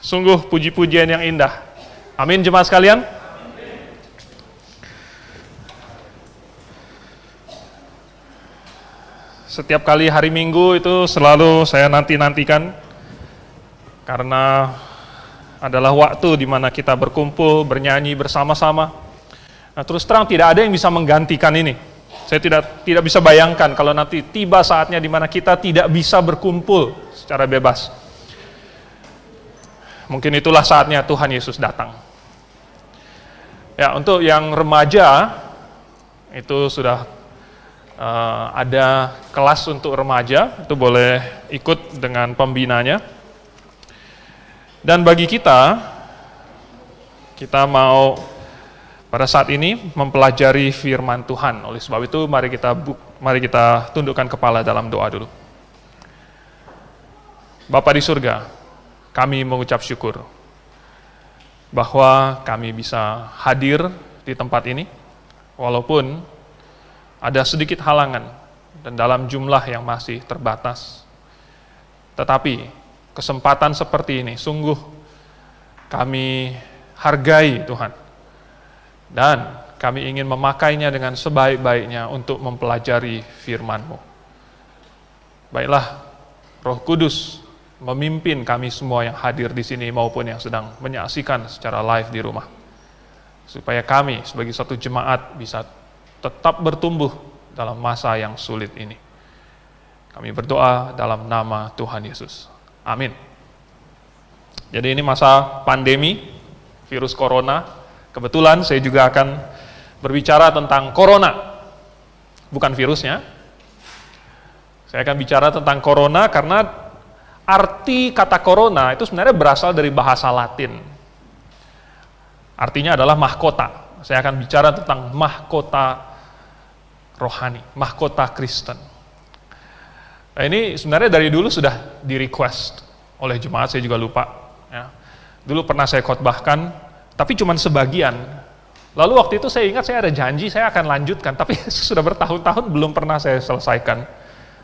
Sungguh puji-pujian yang indah. Amin jemaat sekalian. Setiap kali hari Minggu itu selalu saya nanti-nantikan karena adalah waktu di mana kita berkumpul, bernyanyi bersama-sama. Nah, terus terang tidak ada yang bisa menggantikan ini. Saya tidak bisa bayangkan kalau nanti tiba saatnya di mana kita tidak bisa berkumpul secara bebas. Mungkin itulah saatnya Tuhan Yesus datang. Ya, untuk yang remaja itu sudah ada kelas untuk remaja, itu boleh ikut dengan pembinanya. Dan bagi kita mau pada saat ini mempelajari firman Tuhan. Oleh sebab itu mari kita tundukkan kepala dalam doa dulu. Bapa di surga, kami mengucap syukur bahwa kami bisa hadir di tempat ini walaupun ada sedikit halangan dan dalam jumlah yang masih terbatas. Tetapi kesempatan seperti ini sungguh kami hargai Tuhan. Dan kami ingin memakainya dengan sebaik-baiknya untuk mempelajari firman-Mu. Baiklah, Roh Kudus memimpin kami semua yang hadir di sini maupun yang sedang menyaksikan secara live di rumah. Supaya kami sebagai satu jemaat bisa tetap bertumbuh dalam masa yang sulit ini. Kami berdoa dalam nama Tuhan Yesus. Amin. Jadi ini masa pandemi, virus corona. Kebetulan saya juga akan berbicara tentang corona. Bukan virusnya. Saya akan bicara tentang corona karena arti kata corona itu sebenarnya berasal dari bahasa Latin. Artinya adalah mahkota. Saya akan bicara tentang mahkota rohani, mahkota Kristen. Nah, ini sebenarnya dari dulu sudah di-request oleh jemaat, saya juga lupa. Ya. Dulu pernah saya khotbahkan, tapi cuma sebagian. Lalu waktu itu saya ingat saya ada janji, saya akan lanjutkan, tapi sudah bertahun-tahun belum pernah saya selesaikan.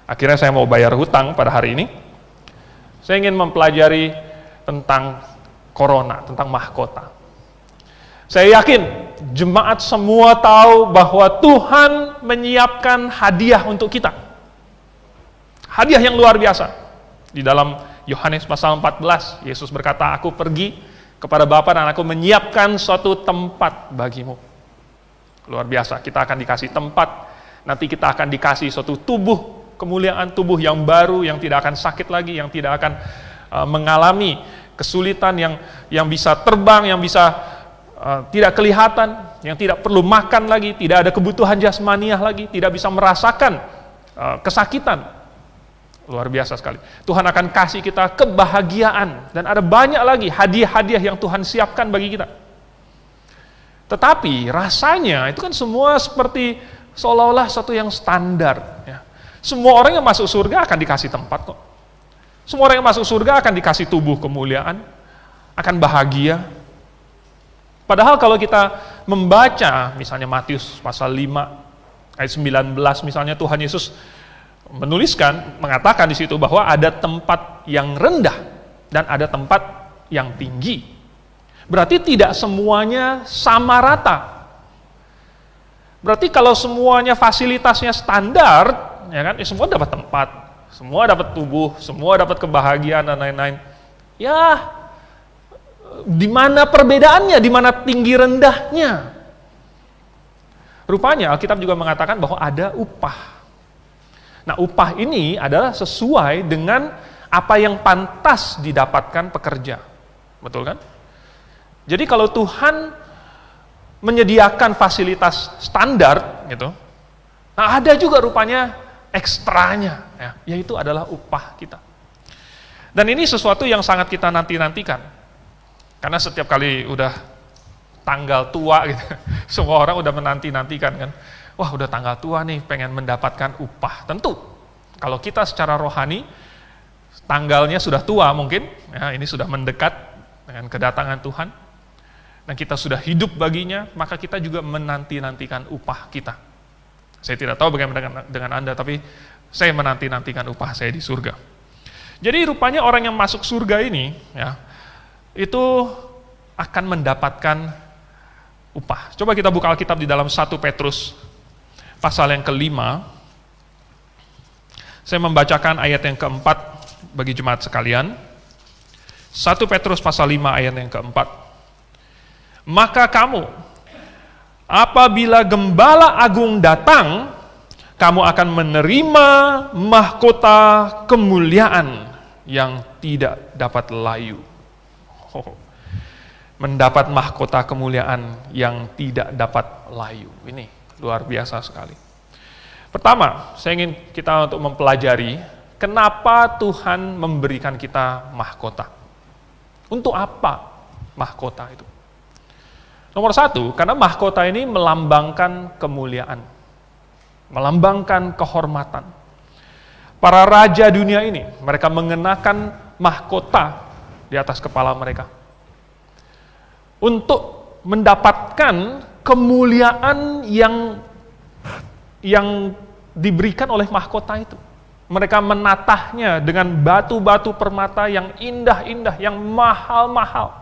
Akhirnya saya mau bayar hutang pada hari ini. Saya ingin mempelajari tentang corona, tentang mahkota. Saya yakin jemaat semua tahu bahwa Tuhan menyiapkan hadiah untuk kita. Hadiah yang luar biasa. Di dalam Yohanes pasal 14, Yesus berkata, "Aku pergi kepada Bapa dan aku menyiapkan suatu tempat bagimu." Luar biasa, kita akan dikasih tempat. Nanti kita akan dikasih suatu tubuh, kemuliaan tubuh yang baru, yang tidak akan sakit lagi, yang tidak akan mengalami kesulitan, yang bisa terbang, yang bisa tidak kelihatan, yang tidak perlu makan lagi, tidak ada kebutuhan jasmaniah lagi, tidak bisa merasakan kesakitan. Luar biasa sekali. Tuhan akan kasih kita kebahagiaan, dan ada banyak lagi hadiah-hadiah yang Tuhan siapkan bagi kita. Tetapi rasanya itu kan semua seperti seolah-olah satu yang standar. Ya. Semua orang yang masuk surga akan dikasih tempat kok. Semua orang yang masuk surga akan dikasih tubuh kemuliaan, akan bahagia. Padahal kalau kita membaca misalnya Matius pasal 5 ayat 19 misalnya, Tuhan Yesus mengatakan di situ bahwa ada tempat yang rendah dan ada tempat yang tinggi. Berarti tidak semuanya sama rata. Berarti kalau semuanya fasilitasnya standar, ya kan, semua dapat tempat, semua dapat tubuh, semua dapat kebahagiaan dan lain-lain. Ya, di mana perbedaannya, di mana tinggi rendahnya? Rupanya Alkitab juga mengatakan bahwa ada upah. Nah, upah ini adalah sesuai dengan apa yang pantas didapatkan pekerja. Betul kan? Jadi kalau Tuhan menyediakan fasilitas standar gitu, nah ada juga rupanya ekstranya, ya, yaitu adalah upah kita. Dan ini sesuatu yang sangat kita nanti-nantikan. Karena setiap kali udah tanggal tua gitu, semua orang udah menanti-nantikan kan. Wah, udah tanggal tua nih, pengen mendapatkan upah. Tentu, kalau kita secara rohani, tanggalnya sudah tua mungkin, ya, ini sudah mendekat dengan kedatangan Tuhan, dan kita sudah hidup baginya, maka kita juga menanti-nantikan upah kita. Saya tidak tahu bagaimana dengan Anda, tapi saya menanti-nantikan upah saya di surga. Jadi rupanya orang yang masuk surga ini, ya, itu akan mendapatkan upah. Coba kita buka Alkitab di dalam 1 Petrus pasal yang kelima. Saya membacakan ayat yang keempat bagi jemaat sekalian. 1 Petrus pasal 5 ayat yang keempat. Maka kamu, apabila Gembala Agung datang, kamu akan menerima mahkota kemuliaan yang tidak dapat layu. Mendapat mahkota kemuliaan yang tidak dapat layu. Ini luar biasa sekali. Pertama, saya ingin kita untuk mempelajari kenapa Tuhan memberikan kita mahkota. Untuk apa mahkota itu? Nomor satu, karena mahkota ini melambangkan kemuliaan, melambangkan kehormatan. Para raja dunia ini, mereka mengenakan mahkota di atas kepala mereka untuk mendapatkan kemuliaan yang diberikan oleh mahkota itu. Mereka menatahnya dengan batu-batu permata yang indah-indah, yang mahal-mahal.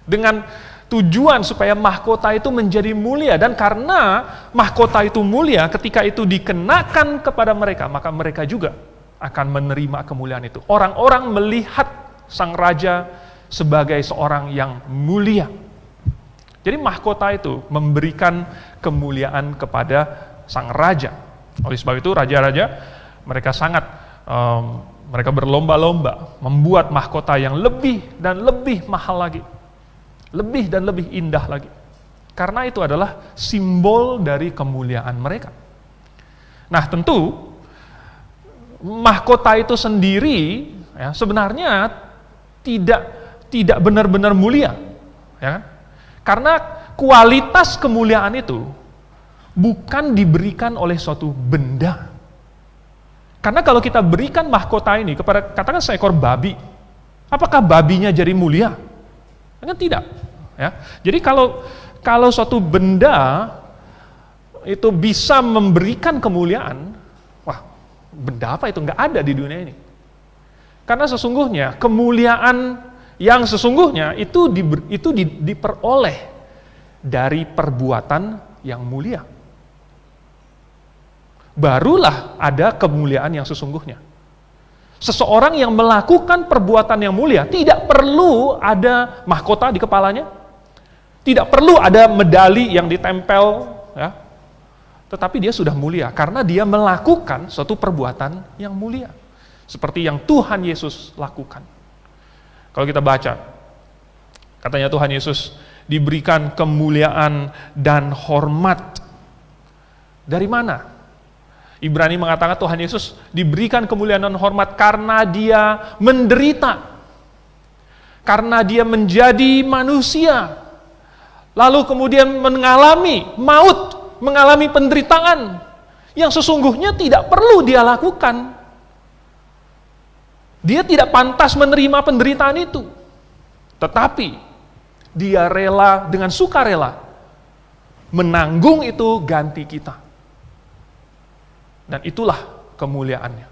Dengan tujuan supaya mahkota itu menjadi mulia. Dan karena mahkota itu mulia, ketika itu dikenakan kepada mereka, maka mereka juga akan menerima kemuliaan itu. Orang-orang melihat sang raja sebagai seorang yang mulia. Jadi mahkota itu memberikan kemuliaan kepada sang raja. Oleh sebab itu raja-raja mereka sangat mereka berlomba-lomba membuat mahkota yang lebih dan lebih mahal lagi. Lebih dan lebih indah lagi. Karena itu adalah simbol dari kemuliaan mereka. Nah, tentu mahkota itu sendiri ya, sebenarnya tidak benar-benar mulia, ya kan? Karena kualitas kemuliaan itu bukan diberikan oleh suatu benda. Karena kalau kita berikan mahkota ini kepada katakan seekor babi, apakah babinya jadi mulia? Kan tidak. Ya. Jadi kalau suatu benda itu bisa memberikan kemuliaan, wah, benda apa itu? Nggak ada di dunia ini. Karena sesungguhnya kemuliaan yang sesungguhnya itu diperoleh dari perbuatan yang mulia. Barulah ada kemuliaan yang sesungguhnya. Seseorang yang melakukan perbuatan yang mulia tidak perlu ada mahkota di kepalanya, tidak perlu ada medali yang ditempel, ya. Tetapi dia sudah mulia karena dia melakukan suatu perbuatan yang mulia, seperti yang Tuhan Yesus lakukan. Kalau kita baca, katanya Tuhan Yesus diberikan kemuliaan dan hormat. Dari mana? Ibrani mengatakan Tuhan Yesus diberikan kemuliaan dan hormat karena dia menderita. Karena dia menjadi manusia. Lalu kemudian mengalami maut, mengalami penderitaan yang sesungguhnya tidak perlu dia lakukan. Dia tidak pantas menerima penderitaan itu. Tetapi dia rela dengan sukarela menanggung itu ganti kita. Dan itulah kemuliaannya.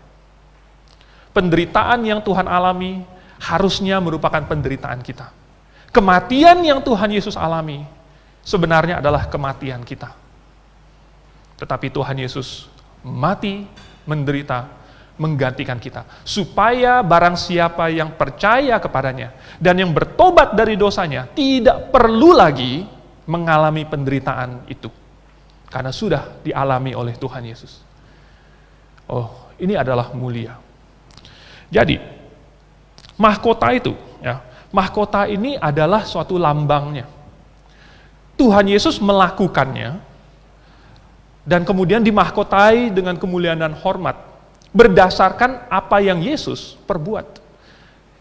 Penderitaan yang Tuhan alami harusnya merupakan penderitaan kita. Kematian yang Tuhan Yesus alami sebenarnya adalah kematian kita. Tetapi Tuhan Yesus mati, menderita, menggantikan kita. Supaya barang siapa yang percaya kepadanya dan yang bertobat dari dosanya tidak perlu lagi mengalami penderitaan itu. Karena sudah dialami oleh Tuhan Yesus. Oh, ini adalah mulia. Jadi, mahkota itu, ya, mahkota ini adalah suatu lambangnya. Tuhan Yesus melakukannya, dan kemudian dimahkotai dengan kemuliaan dan hormat, berdasarkan apa yang Yesus perbuat.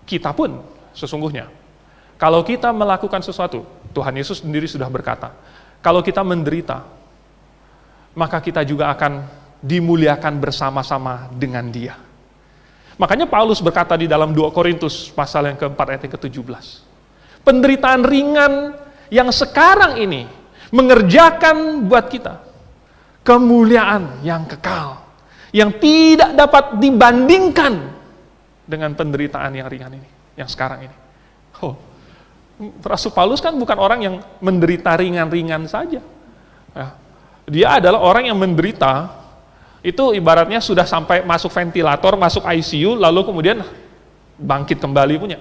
Kita pun, sesungguhnya, kalau kita melakukan sesuatu, Tuhan Yesus sendiri sudah berkata, kalau kita menderita, maka kita juga akan dimuliakan bersama-sama dengan Dia. Makanya Paulus berkata di dalam 2 Korintus pasal yang keempat ayat yang ke-17. Penderitaan ringan yang sekarang ini mengerjakan buat kita kemuliaan yang kekal, yang tidak dapat dibandingkan dengan penderitaan yang ringan ini, yang sekarang ini. Oh, Rasul Paulus kan bukan orang yang menderita ringan-ringan saja. Ya. Dia adalah orang yang menderita, itu ibaratnya sudah sampai masuk ventilator, masuk ICU, lalu kemudian bangkit kembali punya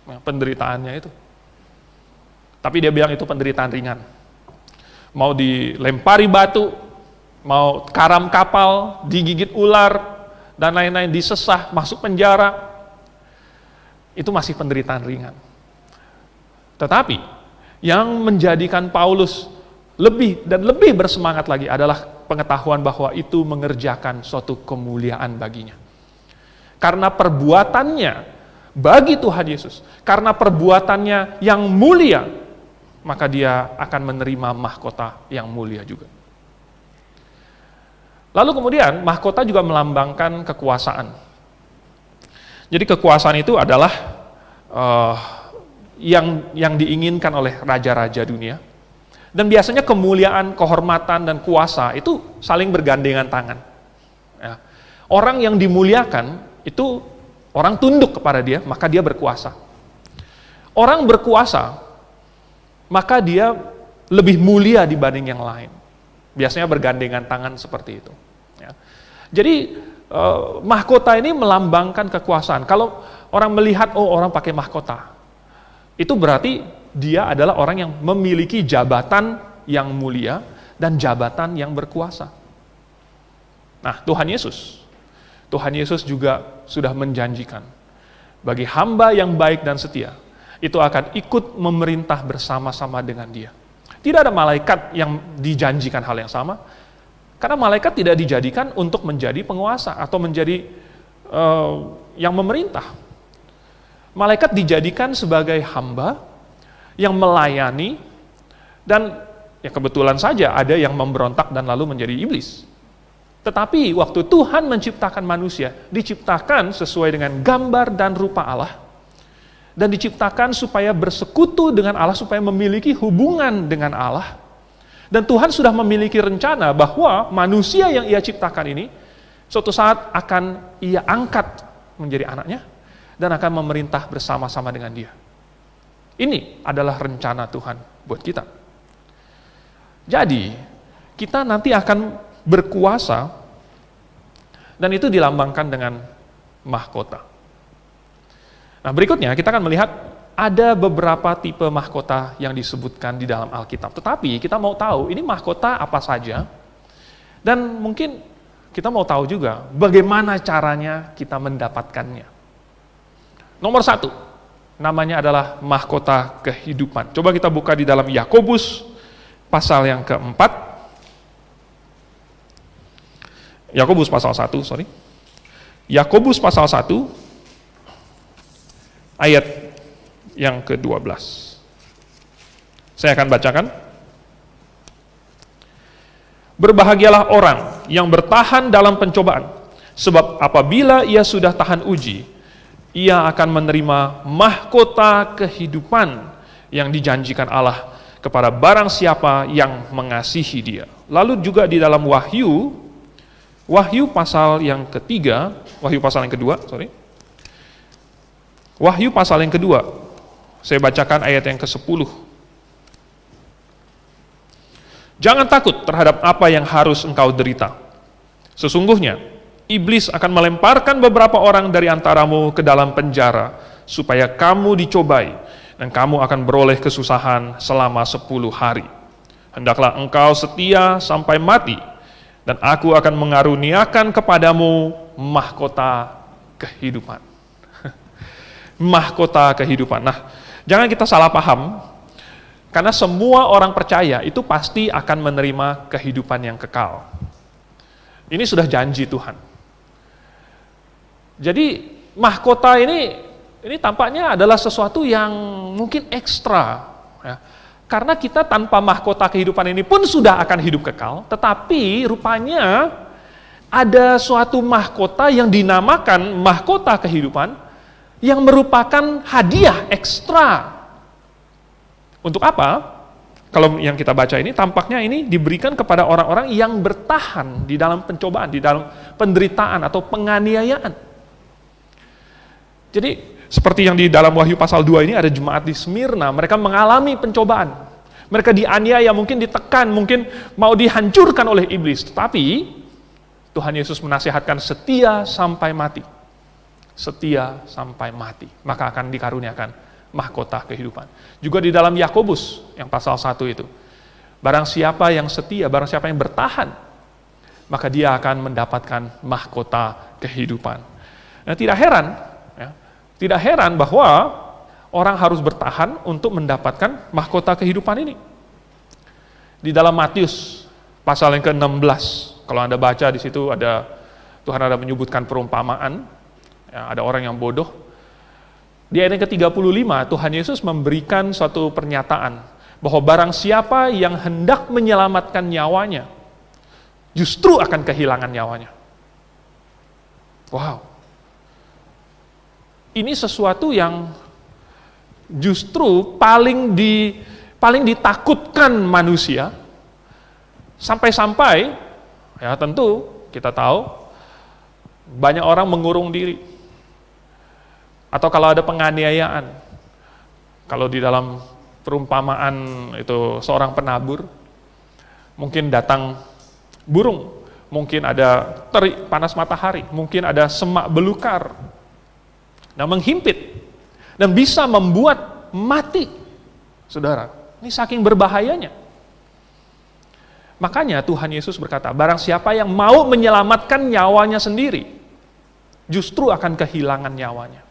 penderitaannya itu. Tapi dia bilang itu penderitaan ringan. Mau dilempari batu, mau karam kapal, digigit ular, dan lain-lain, disesah, masuk penjara, itu masih penderitaan ringan. Tetapi, yang menjadikan Paulus lebih dan lebih bersemangat lagi adalah pengetahuan bahwa itu mengerjakan suatu kemuliaan baginya. Karena perbuatannya bagi Tuhan Yesus, karena perbuatannya yang mulia, maka dia akan menerima mahkota yang mulia juga. Lalu kemudian mahkota juga melambangkan kekuasaan. Jadi kekuasaan itu adalah yang diinginkan oleh raja-raja dunia. Dan biasanya kemuliaan, kehormatan, dan kuasa itu saling bergandengan tangan. Ya. Orang yang dimuliakan itu orang tunduk kepada dia, maka dia berkuasa. Orang berkuasa, maka dia lebih mulia dibanding yang lain. Biasanya bergandengan tangan seperti itu. Ya. Jadi mahkota ini melambangkan kekuasaan. Kalau orang melihat, oh orang pakai mahkota, itu berarti dia adalah orang yang memiliki jabatan yang mulia dan jabatan yang berkuasa. Nah, Tuhan Yesus juga sudah menjanjikan bagi hamba yang baik dan setia, itu akan ikut memerintah bersama-sama dengan dia. Tidak ada malaikat yang dijanjikan hal yang sama, karena malaikat tidak dijadikan untuk menjadi penguasa atau menjadi yang memerintah. Malaikat dijadikan sebagai hamba yang melayani, dan ya kebetulan saja ada yang memberontak dan lalu menjadi iblis. Tetapi waktu Tuhan menciptakan manusia, diciptakan sesuai dengan gambar dan rupa Allah, dan diciptakan supaya bersekutu dengan Allah, supaya memiliki hubungan dengan Allah. Dan Tuhan sudah memiliki rencana bahwa manusia yang ia ciptakan ini, suatu saat akan ia angkat menjadi anaknya, dan akan memerintah bersama-sama dengan dia. Ini adalah rencana Tuhan buat kita. Jadi, kita nanti akan berkuasa, dan itu dilambangkan dengan mahkota. Nah, berikutnya kita akan melihat ada beberapa tipe mahkota yang disebutkan di dalam Alkitab. Tetapi kita mau tahu ini mahkota apa saja, dan mungkin kita mau tahu juga bagaimana caranya kita mendapatkannya. Nomor 1, namanya adalah mahkota kehidupan. Coba kita buka di dalam Yakobus pasal yang keempat. Yakobus pasal 1, Yakobus pasal 1 ayat yang ke-12. Saya akan bacakan. Berbahagialah orang yang bertahan dalam pencobaan, sebab apabila ia sudah tahan uji, ia akan menerima mahkota kehidupan yang dijanjikan Allah kepada barang siapa yang mengasihi dia. Lalu juga di dalam Wahyu pasal yang ketiga, Wahyu pasal yang kedua, Wahyu pasal yang kedua, saya bacakan ayat yang ke-10. Jangan takut terhadap apa yang harus engkau derita. Sesungguhnya, iblis akan melemparkan beberapa orang dari antaramu ke dalam penjara, supaya kamu dicobai, dan kamu akan beroleh kesusahan selama 10 hari. Hendaklah engkau setia sampai mati, dan aku akan mengaruniakan kepadamu mahkota kehidupan. Mahkota kehidupan. Nah, jangan kita salah paham, karena semua orang percaya itu pasti akan menerima kehidupan yang kekal. Ini sudah janji Tuhan. Jadi mahkota ini tampaknya adalah sesuatu yang mungkin ekstra, ya. Karena kita tanpa mahkota kehidupan ini pun sudah akan hidup kekal, tetapi rupanya ada suatu mahkota yang dinamakan mahkota kehidupan, yang merupakan hadiah ekstra. Untuk apa? Kalau yang kita baca ini, tampaknya ini diberikan kepada orang-orang yang bertahan di dalam pencobaan, di dalam penderitaan atau penganiayaan. Jadi, Seperti yang di dalam Wahyu pasal 2 ini ada jemaat di Smyrna, mereka mengalami pencobaan. Mereka dianiaya, mungkin ditekan, mungkin mau dihancurkan oleh iblis. Tetapi Tuhan Yesus menasihatkan setia sampai mati. Setia sampai mati. Maka akan dikaruniakan mahkota kehidupan. Juga di dalam Yakobus yang pasal 1 itu. Barang siapa yang setia, barang siapa yang bertahan, maka dia akan mendapatkan mahkota kehidupan. Nah, tidak heran bahwa orang harus bertahan untuk mendapatkan mahkota kehidupan ini. Di dalam Matius pasal yang ke-16, kalau Anda baca di situ Tuhan ada menyebutkan perumpamaan, ya, ada orang yang bodoh. Di ayat yang ke-35, Tuhan Yesus memberikan suatu pernyataan bahwa barang siapa yang hendak menyelamatkan nyawanya, justru akan kehilangan nyawanya. Wow. Ini sesuatu yang justru paling ditakutkan manusia, sampai-sampai, ya tentu kita tahu, banyak orang mengurung diri. Atau kalau ada penganiayaan, kalau di dalam perumpamaan itu seorang penabur, mungkin datang burung, mungkin ada terik panas matahari, mungkin ada semak belukar, nah menghimpit, dan bisa membuat mati, saudara. Ini saking berbahayanya. Makanya Tuhan Yesus berkata, barang siapa yang mau menyelamatkan nyawanya sendiri, justru akan kehilangan nyawanya.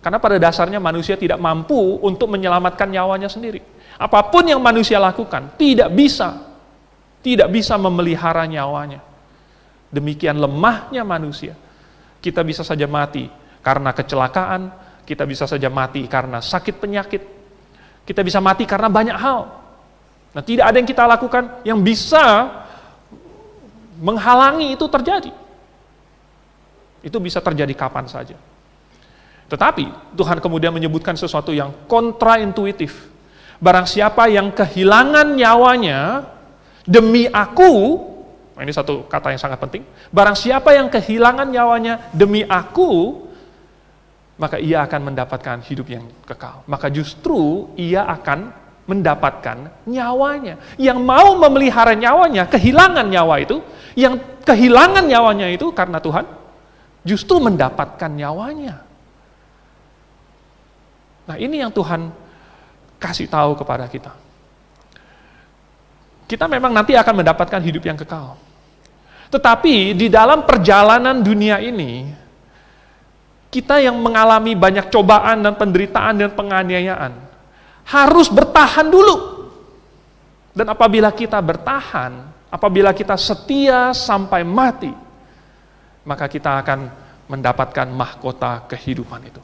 Karena pada dasarnya manusia tidak mampu untuk menyelamatkan nyawanya sendiri. Apapun yang manusia lakukan, tidak bisa memelihara nyawanya. Demikian lemahnya manusia. Kita bisa saja mati karena kecelakaan, kita bisa saja mati karena sakit penyakit, kita bisa mati karena banyak hal. Nah, tidak ada yang kita lakukan yang bisa menghalangi itu terjadi. Itu bisa terjadi kapan saja. Tetapi Tuhan kemudian menyebutkan sesuatu yang kontraintuitif. Barang siapa yang kehilangan nyawanya demi aku, ini satu kata yang sangat penting, barang siapa yang kehilangan nyawanya demi aku, maka ia akan mendapatkan hidup yang kekal. Maka justru ia akan mendapatkan nyawanya. Yang mau memelihara nyawanya, kehilangan nyawa itu, yang kehilangan nyawanya itu karena Tuhan, justru mendapatkan nyawanya. Nah, ini yang Tuhan kasih tahu kepada kita. Kita memang nanti akan mendapatkan hidup yang kekal. Tetapi di dalam perjalanan dunia ini, kita yang mengalami banyak cobaan dan penderitaan dan penganiayaan, harus bertahan dulu. Dan apabila kita bertahan, apabila kita setia sampai mati, maka kita akan mendapatkan mahkota kehidupan itu.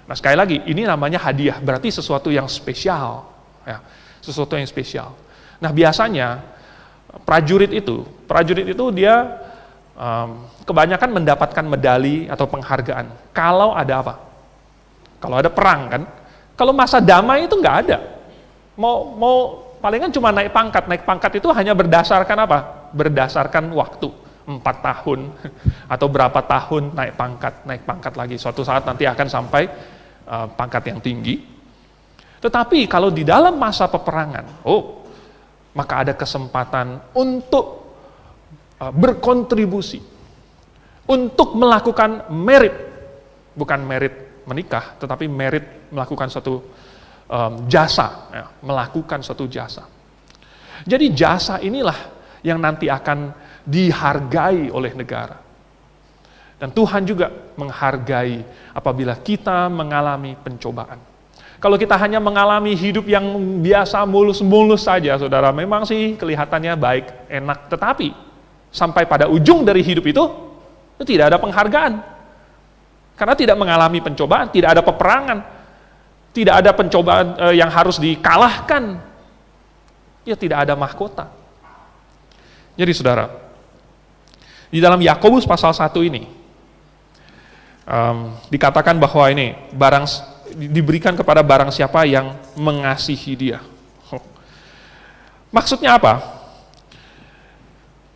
Nah, sekali lagi, ini namanya hadiah, berarti sesuatu yang spesial. Ya, sesuatu yang spesial. Nah, biasanya prajurit itu dia kebanyakan mendapatkan medali atau penghargaan. Kalau ada apa? Kalau ada perang kan? Kalau masa damai itu nggak ada. Mau palingan cuma naik pangkat. Naik pangkat itu hanya berdasarkan apa? Berdasarkan waktu. 4 tahun atau berapa tahun naik pangkat lagi. Suatu saat nanti akan sampai pangkat yang tinggi. Tetapi kalau di dalam masa peperangan, maka ada kesempatan untuk berkontribusi, untuk melakukan merit, bukan merit menikah, tetapi merit melakukan suatu jasa, ya, melakukan suatu jasa. Jadi jasa inilah yang nanti akan dihargai oleh negara. Dan Tuhan juga menghargai apabila kita mengalami pencobaan. Kalau kita hanya mengalami hidup yang biasa mulus-mulus saja, saudara, memang sih kelihatannya baik, enak, tetapi sampai pada ujung dari hidup itu tidak ada penghargaan. Karena tidak mengalami pencobaan, tidak ada peperangan, tidak ada pencobaan yang harus dikalahkan, ya tidak ada mahkota. Jadi saudara, di dalam Yakobus pasal 1 ini, dikatakan bahwa ini diberikan kepada barang siapa yang mengasihi dia. Maksudnya apa?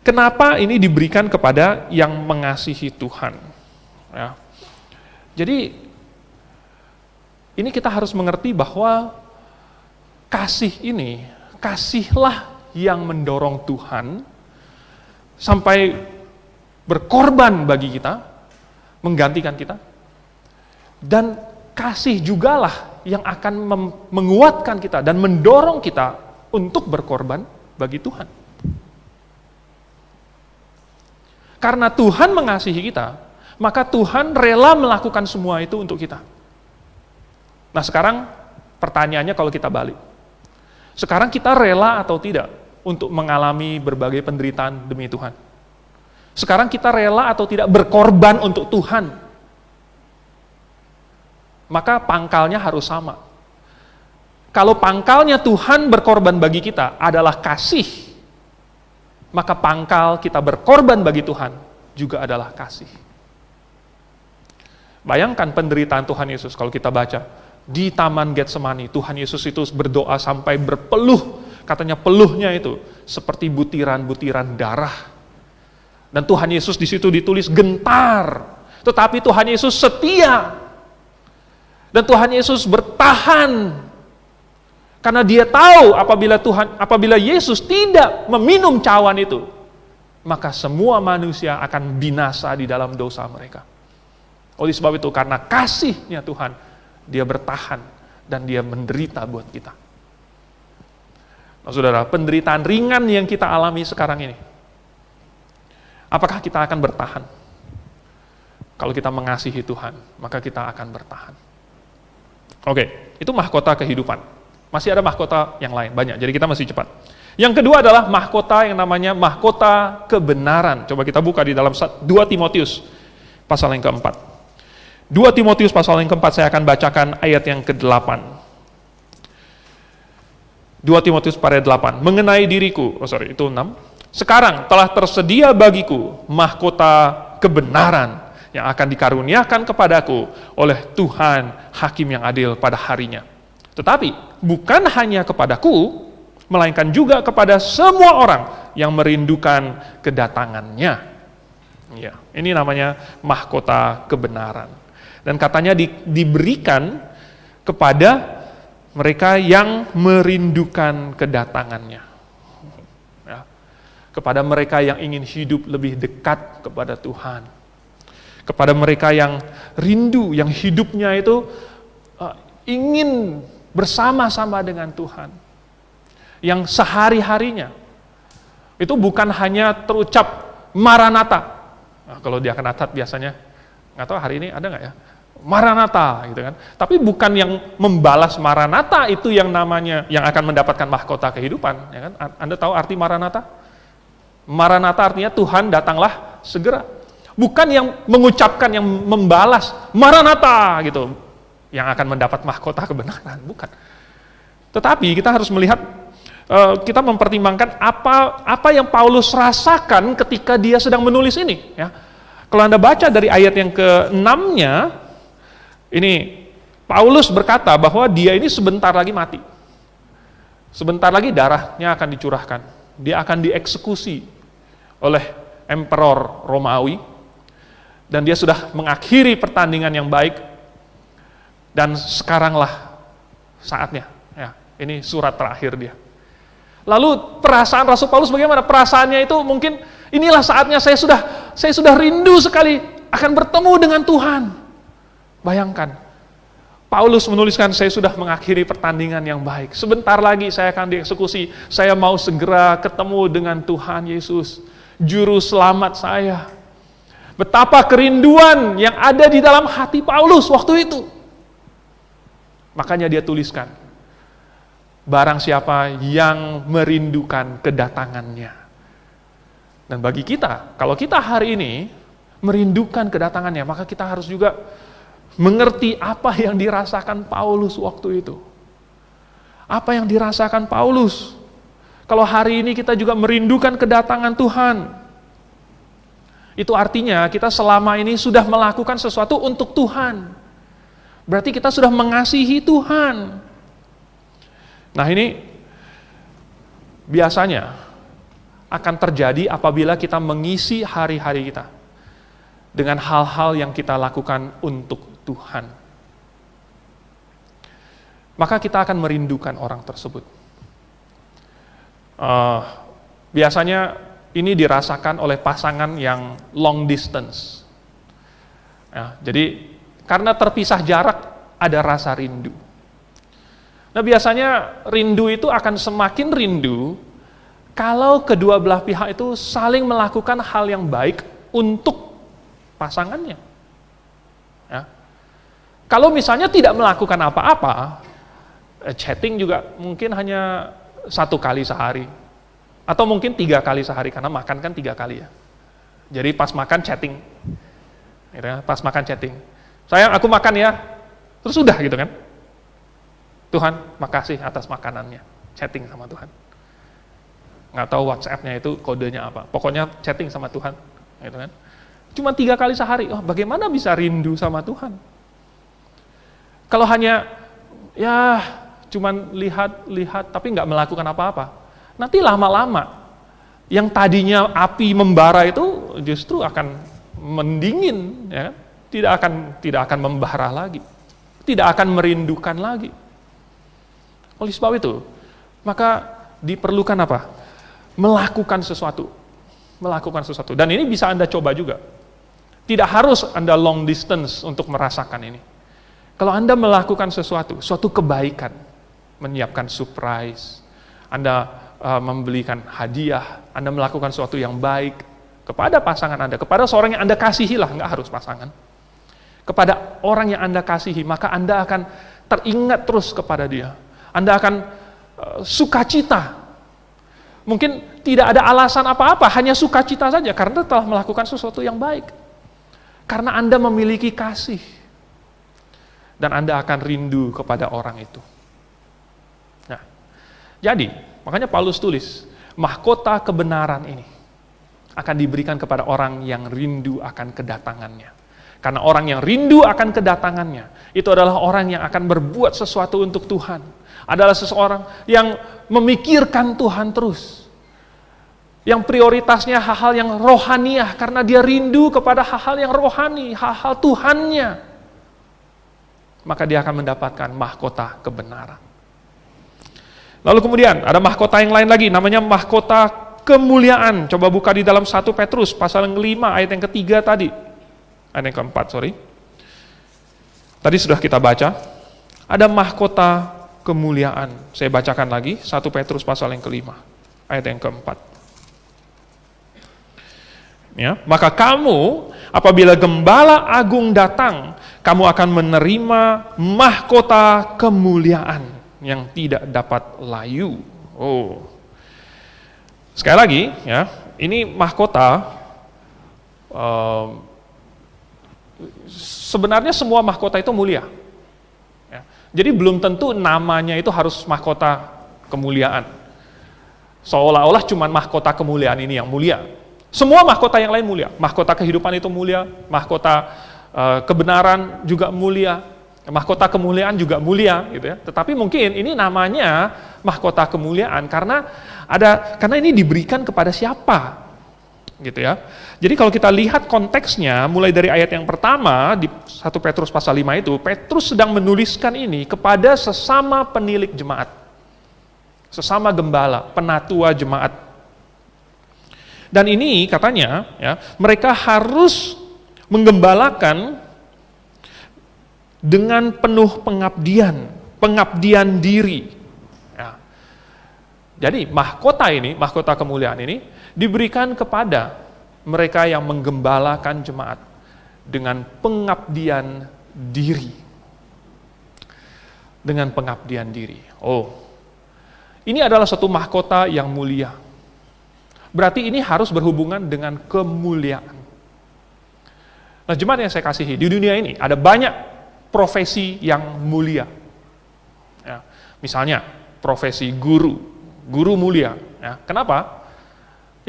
Kenapa ini diberikan kepada yang mengasihi Tuhan? Ya. Jadi ini kita harus mengerti bahwa kasihlah yang mendorong Tuhan sampai berkorban bagi kita, menggantikan kita, dan kasih jugalah yang akan menguatkan kita dan mendorong kita untuk berkorban bagi Tuhan. Karena Tuhan mengasihi kita, maka Tuhan rela melakukan semua itu untuk kita. Nah sekarang pertanyaannya kalau kita balik. Sekarang kita rela atau tidak untuk mengalami berbagai penderitaan demi Tuhan? Sekarang kita rela atau tidak berkorban untuk Tuhan? Maka pangkalnya harus sama. Kalau pangkalnya Tuhan berkorban bagi kita adalah kasih, maka pangkal kita berkorban bagi Tuhan juga adalah kasih. Bayangkan penderitaan Tuhan Yesus kalau kita baca. Di Taman Getsemani, Tuhan Yesus itu berdoa sampai berpeluh, katanya peluhnya itu seperti butiran-butiran darah. Dan Tuhan Yesus di situ ditulis gentar, tetapi Tuhan Yesus setia. Dan Tuhan Yesus bertahan, karena dia tahu apabila Yesus tidak meminum cawan itu, maka semua manusia akan binasa di dalam dosa mereka. Oleh sebab itu, karena kasihnya Tuhan, dia bertahan dan dia menderita buat kita. Nah, saudara, penderitaan ringan yang kita alami sekarang ini, apakah kita akan bertahan? Kalau kita mengasihi Tuhan, maka kita akan bertahan. Oke, itu mahkota kehidupan. Masih ada mahkota yang lain, banyak, jadi kita masih cepat. Yang kedua adalah mahkota yang namanya mahkota kebenaran. Coba kita buka di dalam 2 Timotius, pasal yang keempat. 2 Timotius pasal yang keempat, saya akan bacakan ayat yang ke-8. 2 Timotius pasal 8, mengenai diriku, itu 6. Sekarang telah tersedia bagiku mahkota kebenaran yang akan dikaruniakan kepadaku oleh Tuhan Hakim yang adil pada harinya. Tetapi bukan hanya kepadaku, melainkan juga kepada semua orang yang merindukan kedatangannya. Ya, ini namanya mahkota kebenaran. Dan katanya diberikan kepada mereka yang merindukan kedatangannya. Ya. Kepada mereka yang ingin hidup lebih dekat kepada Tuhan. Kepada mereka yang rindu, yang hidupnya itu ingin bersama-sama dengan Tuhan. Yang sehari-harinya itu bukan hanya terucap Maranatha. Nah, kalau dia akan atat biasanya, nggak tahu hari ini ada nggak ya, Maranatha gitu kan. Tapi bukan yang membalas Maranatha itu yang namanya yang akan mendapatkan mahkota kehidupan, ya kan? Anda tahu arti Maranatha? Maranatha artinya Tuhan datanglah segera. Bukan yang mengucapkan, yang membalas Maranatha gitu, yang akan mendapat mahkota kebenaran, bukan. Tetapi kita harus melihat, kita mempertimbangkan apa yang Paulus rasakan ketika dia sedang menulis ini, ya. Kalau Anda baca dari ayat yang ke-6-nya, ini Paulus berkata bahwa dia ini sebentar lagi mati. Sebentar lagi darahnya akan dicurahkan. Dia akan dieksekusi oleh Emperor Romawi. Dan dia sudah mengakhiri pertandingan yang baik. Dan sekaranglah saatnya. Ya, ini surat terakhir dia. Lalu perasaan Rasul Paulus bagaimana? Perasaannya itu mungkin inilah saatnya saya sudah rindu sekali akan bertemu dengan Tuhan. Bayangkan, Paulus menuliskan, saya sudah mengakhiri pertandingan yang baik. Sebentar lagi saya akan dieksekusi. Saya mau segera ketemu dengan Tuhan Yesus, Juru Selamat saya. Betapa kerinduan yang ada di dalam hati Paulus waktu itu. Makanya dia tuliskan, barang siapa yang merindukan kedatangannya. Dan bagi kita, kalau kita hari ini merindukan kedatangannya, maka kita harus juga mengerti apa yang dirasakan Paulus waktu itu. Apa yang dirasakan Paulus. Kalau hari ini kita juga merindukan kedatangan Tuhan. Itu artinya kita selama ini sudah melakukan sesuatu untuk Tuhan. Berarti kita sudah mengasihi Tuhan. Nah ini biasanya akan terjadi apabila kita mengisi hari-hari kita dengan hal-hal yang kita lakukan untuk Tuhan. maka kita akan merindukan orang tersebut. Biasanya ini dirasakan oleh pasangan yang long distance. Ya, jadi karena terpisah jarak ada rasa rindu. Nah, biasanya rindu itu akan semakin rindu kalau kedua belah pihak itu saling melakukan hal yang baik untuk pasangannya. Ya. Kalau misalnya tidak melakukan apa-apa, chatting juga mungkin hanya 1 kali sehari, atau mungkin 3 kali sehari, karena makan kan 3 kali ya. Jadi pas makan chatting, gitu ya, pas makan chatting. Sayang, aku makan ya, terus udah gitu kan. Tuhan, makasih atas makanannya, chatting sama Tuhan. Nggak tahu WhatsApp-nya itu kodenya apa, pokoknya chatting sama Tuhan, gitu kan. Cuma 3 kali sehari, bagaimana bisa rindu sama Tuhan? Kalau hanya, ya cuman lihat-lihat, tapi nggak melakukan apa-apa, nanti lama-lama, yang tadinya api membara itu justru akan mendingin, ya, tidak akan membara lagi, tidak akan merindukan lagi. Oleh sebab itu, maka diperlukan apa? Melakukan sesuatu. Dan ini bisa Anda coba juga. Tidak harus Anda long distance untuk merasakan ini. Kalau Anda melakukan suatu kebaikan, menyiapkan surprise, Anda membelikan hadiah, Anda melakukan sesuatu yang baik kepada pasangan Anda, kepada seorang yang Anda kasihi lah, nggak harus pasangan. Kepada orang yang Anda kasihi, maka Anda akan teringat terus kepada dia. Anda akan sukacita. Mungkin tidak ada alasan apa-apa, hanya sukacita saja karena telah melakukan sesuatu yang baik. Karena Anda memiliki kasih. Dan Anda akan rindu kepada orang itu. Nah, jadi, makanya Paulus tulis, mahkota kebenaran ini akan diberikan kepada orang yang rindu akan kedatangannya. Karena orang yang rindu akan kedatangannya, itu adalah orang yang akan berbuat sesuatu untuk Tuhan. Adalah seseorang yang memikirkan Tuhan terus. Yang prioritasnya hal-hal yang rohaniah, karena dia rindu kepada hal-hal yang rohani, hal-hal Tuhannya. Maka dia akan mendapatkan mahkota kebenaran. Lalu kemudian ada mahkota yang lain lagi, namanya mahkota kemuliaan. Coba buka di dalam 1 Petrus pasal yang 5 ayat yang ketiga tadi. Ayat yang keempat, sorry. Tadi sudah kita baca. Ada mahkota kemuliaan. Saya bacakan lagi, 1 Petrus pasal yang ke-5, ayat yang keempat. Ya, maka kamu apabila gembala agung datang, kamu akan menerima mahkota kemuliaan yang tidak dapat layu. Sekali lagi, ya, ini mahkota. Sebenarnya semua mahkota itu mulia. Ya, jadi belum tentu namanya itu harus mahkota kemuliaan. Seolah-olah cuma mahkota kemuliaan ini yang mulia. Semua mahkota yang lain mulia. Mahkota kehidupan itu mulia, mahkota kebenaran juga mulia, mahkota kemuliaan juga mulia, gitu ya. Tetapi mungkin ini namanya mahkota kemuliaan karena ini diberikan kepada siapa, gitu ya. Jadi kalau kita lihat konteksnya, mulai dari ayat yang pertama di 1 Petrus pasal 5 itu, Petrus sedang menuliskan ini kepada sesama penilik jemaat, sesama gembala, penatua jemaat. Dan ini katanya, ya, mereka harus menggembalakan dengan penuh pengabdian diri. Ya. Jadi mahkota kemuliaan ini diberikan kepada mereka yang menggembalakan jemaat dengan pengabdian diri. Dengan pengabdian diri. Ini adalah satu mahkota yang mulia. Berarti ini harus berhubungan dengan kemuliaan. Nah, jemaat yang saya kasihi, di dunia ini ada banyak profesi yang mulia. Ya, misalnya profesi guru mulia. Ya, kenapa?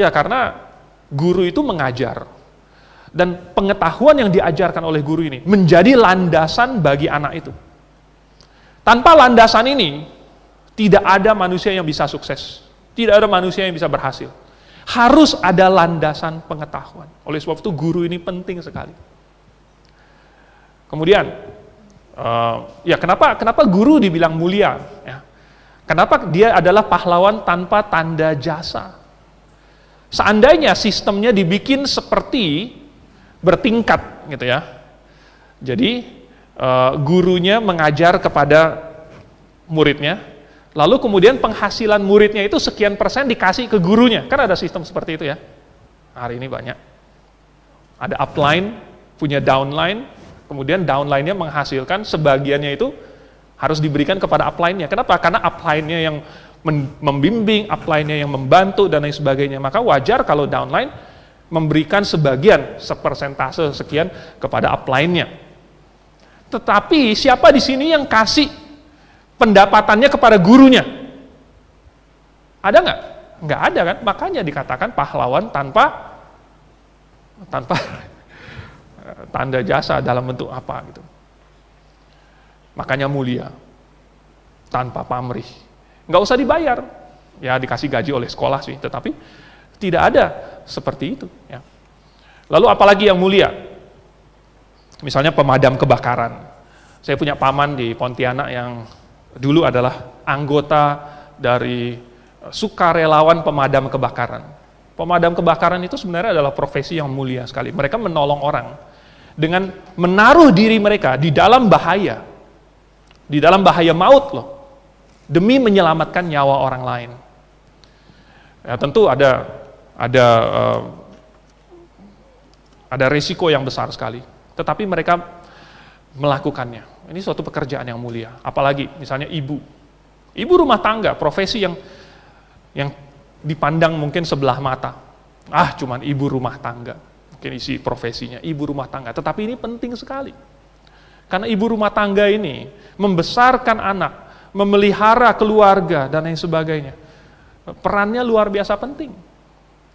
Ya karena guru itu mengajar. Dan pengetahuan yang diajarkan oleh guru ini menjadi landasan bagi anak itu. Tanpa landasan ini, tidak ada manusia yang bisa sukses. Tidak ada manusia yang bisa berhasil. Harus ada landasan pengetahuan. Oleh sebab itu guru ini penting sekali. Kemudian Ya kenapa guru dibilang mulia? Ya. Kenapa dia adalah pahlawan tanpa tanda jasa? Seandainya sistemnya dibikin seperti bertingkat gitu ya. Jadi gurunya mengajar kepada muridnya, lalu kemudian penghasilan muridnya itu sekian persen dikasih ke gurunya. Kan ada sistem seperti itu ya. Hari ini banyak. Ada upline, punya downline, kemudian downline-nya menghasilkan sebagiannya itu harus diberikan kepada upline-nya. Kenapa? Karena upline-nya yang membimbing, upline-nya yang membantu, dan lain sebagainya. Maka wajar kalau downline memberikan sebagian, sepersentase sekian kepada upline-nya. Tetapi siapa di sini yang kasih pendapatannya kepada gurunya? Ada nggak? Nggak ada kan? Makanya dikatakan pahlawan tanpa tanda jasa dalam bentuk apa gitu. Makanya mulia, tanpa pamrih. Nggak usah dibayar, ya dikasih gaji oleh sekolah sih, tetapi tidak ada seperti itu. Ya. Lalu apalagi yang mulia? Misalnya pemadam kebakaran. Saya punya paman di Pontianak yang dulu adalah anggota dari sukarelawan pemadam kebakaran. Pemadam kebakaran itu sebenarnya adalah profesi yang mulia sekali. Mereka menolong orang dengan menaruh diri mereka di dalam bahaya maut loh, demi menyelamatkan nyawa orang lain. Ya, tentu ada risiko yang besar sekali, tetapi mereka melakukannya. Ini suatu pekerjaan yang mulia. Apalagi misalnya ibu rumah tangga, profesi yang dipandang mungkin sebelah mata. Cuman ibu rumah tangga. Mungkin isi profesinya ibu rumah tangga. Tetapi ini penting sekali. Karena ibu rumah tangga ini membesarkan anak, memelihara keluarga, dan lain sebagainya. Perannya luar biasa penting.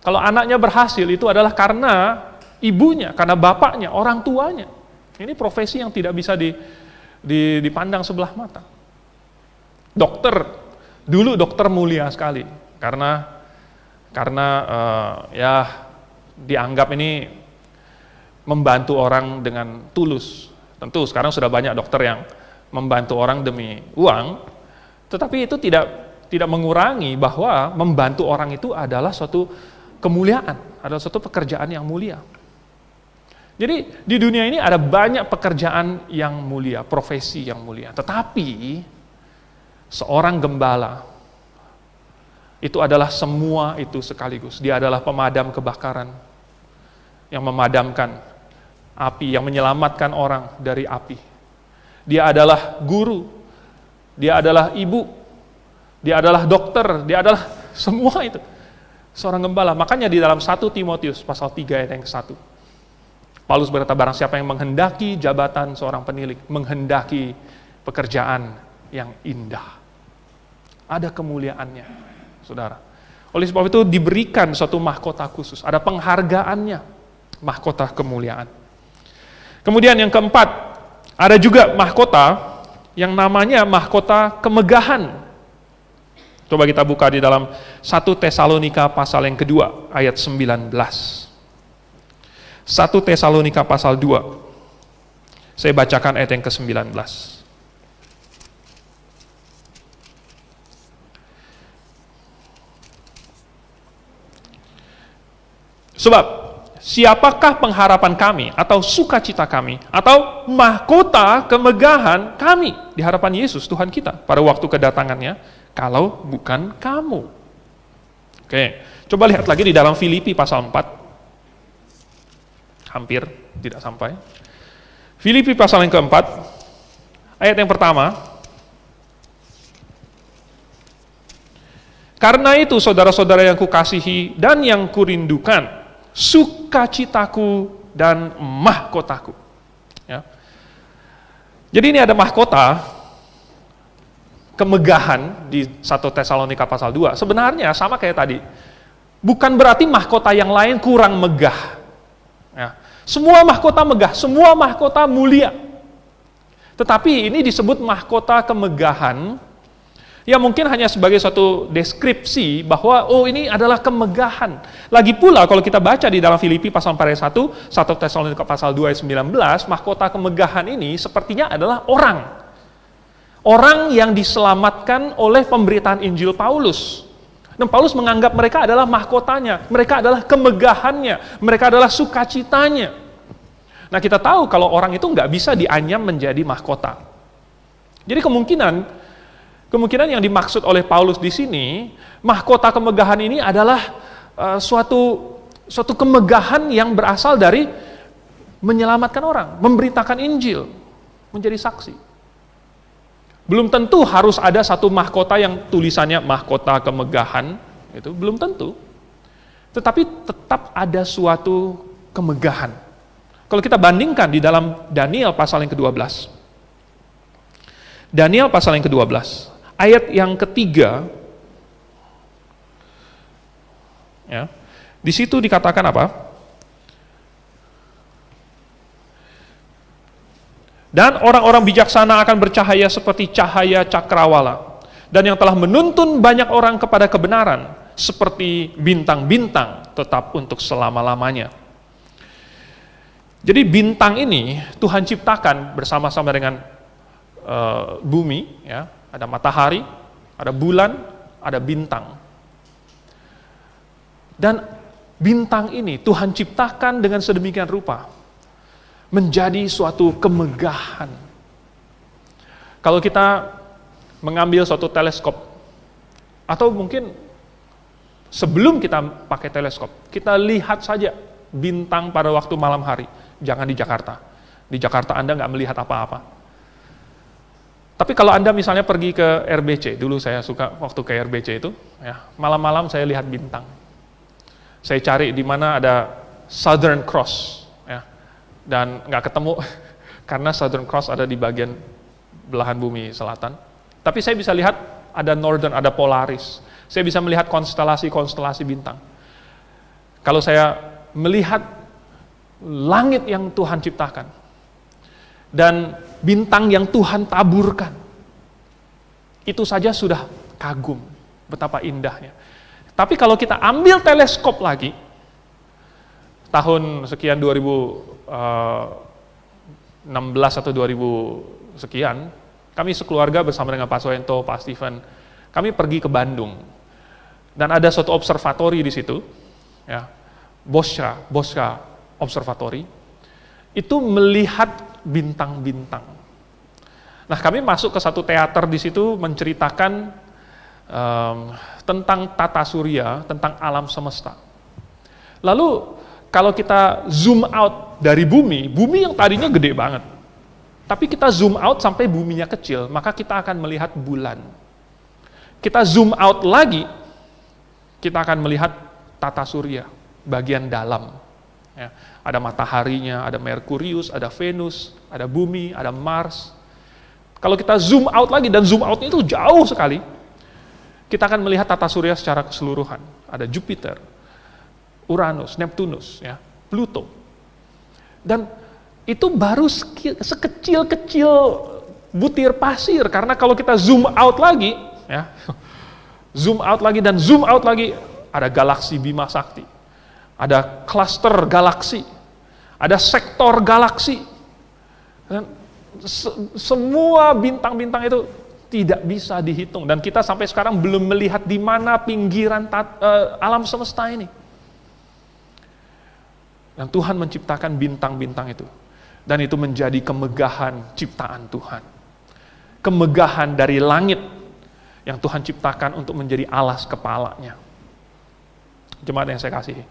Kalau anaknya berhasil, itu adalah karena ibunya, karena bapaknya, orang tuanya. Ini profesi yang tidak bisa dipandang sebelah mata. Dulu dokter mulia sekali. Karena dianggap ini membantu orang dengan tulus. Tentu sekarang sudah banyak dokter yang membantu orang demi uang, tetapi itu tidak mengurangi bahwa membantu orang itu adalah suatu kemuliaan, adalah suatu pekerjaan yang mulia. Jadi di dunia ini ada banyak pekerjaan yang mulia, profesi yang mulia, tetapi seorang gembala itu adalah semua itu sekaligus. Dia adalah pemadam kebakaran yang memadamkan api, yang menyelamatkan orang dari api. Dia adalah guru, dia adalah ibu, dia adalah dokter, dia adalah semua itu. Seorang gembala. Makanya di dalam 1 Timotius pasal 3 ayat yang ke-1, Paulus berkata, barang siapa yang menghendaki jabatan seorang penilik, menghendaki pekerjaan yang indah, ada kemuliaannya, saudara. Oleh sebab itu diberikan suatu mahkota khusus, ada penghargaannya, mahkota kemuliaan. Kemudian yang keempat, ada juga mahkota yang namanya mahkota kemegahan. Coba kita buka di dalam 1 Tesalonika pasal yang kedua, ayat 19. 1 Tesalonika pasal 2. Saya bacakan ayat yang ke-19. Sebab siapakah pengharapan kami atau sukacita kami atau mahkota kemegahan kami di hadapan Yesus Tuhan kita pada waktu kedatangannya kalau bukan kamu. Oke, coba lihat lagi di dalam Filipi pasal 4. Hampir tidak sampai. Filipi pasal yang keempat, ayat yang pertama. Karena itu saudara-saudara yang kukasihi dan yang kurindukan, sukacitaku dan mahkotaku. Ya. Jadi ini ada mahkota kemegahan di 1 Tesalonika pasal 2. Sebenarnya sama kayak tadi. Bukan berarti mahkota yang lain kurang megah. Ya. Semua mahkota megah, semua mahkota mulia. Tetapi ini disebut mahkota kemegahan Ya mungkin hanya sebagai suatu deskripsi bahwa ini adalah kemegahan. Lagi pula kalau kita baca di dalam Filipi pasal 1, 1 Tesalonika pasal 2 ayat 19, mahkota kemegahan ini sepertinya adalah orang. Orang yang diselamatkan oleh pemberitaan Injil Paulus. Dan Paulus menganggap mereka adalah mahkotanya, mereka adalah kemegahannya, mereka adalah sukacitanya. Nah kita tahu kalau orang itu nggak bisa dianyam menjadi mahkota. Jadi kemungkinan yang dimaksud oleh Paulus di sini, mahkota kemegahan ini adalah suatu kemegahan yang berasal dari menyelamatkan orang, memberitakan Injil, menjadi saksi. Belum tentu harus ada satu mahkota yang tulisannya mahkota kemegahan, itu belum tentu. Tetapi tetap ada suatu kemegahan. Kalau kita bandingkan di dalam Daniel pasal yang ke-12. Daniel pasal yang ke-12. Ayat yang ketiga, ya, di situ dikatakan apa? Dan orang-orang bijaksana akan bercahaya seperti cahaya cakrawala, dan yang telah menuntun banyak orang kepada kebenaran, seperti bintang-bintang tetap untuk selama-lamanya. Jadi bintang ini Tuhan ciptakan bersama-sama dengan bumi, ya. Ada matahari, ada bulan, ada bintang. Dan bintang ini Tuhan ciptakan dengan sedemikian rupa, menjadi suatu kemegahan. Kalau kita mengambil suatu teleskop, atau mungkin sebelum kita pakai teleskop, kita lihat saja bintang pada waktu malam hari. Jangan di Jakarta. Di Jakarta Anda nggak melihat apa-apa. Tapi kalau Anda misalnya pergi ke RBC, dulu saya suka waktu ke RBC itu, ya, malam-malam saya lihat bintang. Saya cari di mana ada Southern Cross, ya, dan nggak ketemu karena Southern Cross ada di bagian belahan bumi selatan. Tapi saya bisa lihat ada Northern, ada Polaris. Saya bisa melihat konstelasi-konstelasi bintang. Kalau saya melihat langit yang Tuhan ciptakan dan bintang yang Tuhan taburkan, itu saja sudah kagum betapa indahnya. Tapi kalau kita ambil teleskop lagi, tahun sekian 2016 atau 2000 sekian, kami sekeluarga bersama dengan Pak Soento, Pak Steven, kami pergi ke Bandung. Dan ada suatu observatori di situ, ya, Boscha Observatory, itu melihat bintang-bintang. Nah, kami masuk ke satu teater di situ menceritakan tentang tata surya, tentang alam semesta. Lalu kalau kita zoom out dari bumi yang tadinya gede banget, tapi kita zoom out sampai buminya kecil, maka kita akan melihat bulan. Kita zoom out lagi, kita akan melihat tata surya, bagian dalam. Ya, ada mataharinya, ada Merkurius, ada Venus, ada bumi, ada Mars. Kalau kita zoom out lagi, dan zoom out itu jauh sekali, kita akan melihat tata surya secara keseluruhan. Ada Jupiter, Uranus, Neptunus, ya, Pluto. Dan itu baru sekecil-kecil butir pasir, karena kalau kita zoom out lagi, ya, zoom out lagi dan zoom out lagi, ada galaksi Bima Sakti, ada klaster galaksi, ada sektor galaksi, dan semua bintang-bintang itu tidak bisa dihitung, dan kita sampai sekarang belum melihat di mana pinggiran alam semesta ini. Dan Tuhan menciptakan bintang-bintang itu, dan itu menjadi kemegahan ciptaan Tuhan, kemegahan dari langit yang Tuhan ciptakan untuk menjadi alas kepalanya. Jemaat yang saya kasihi,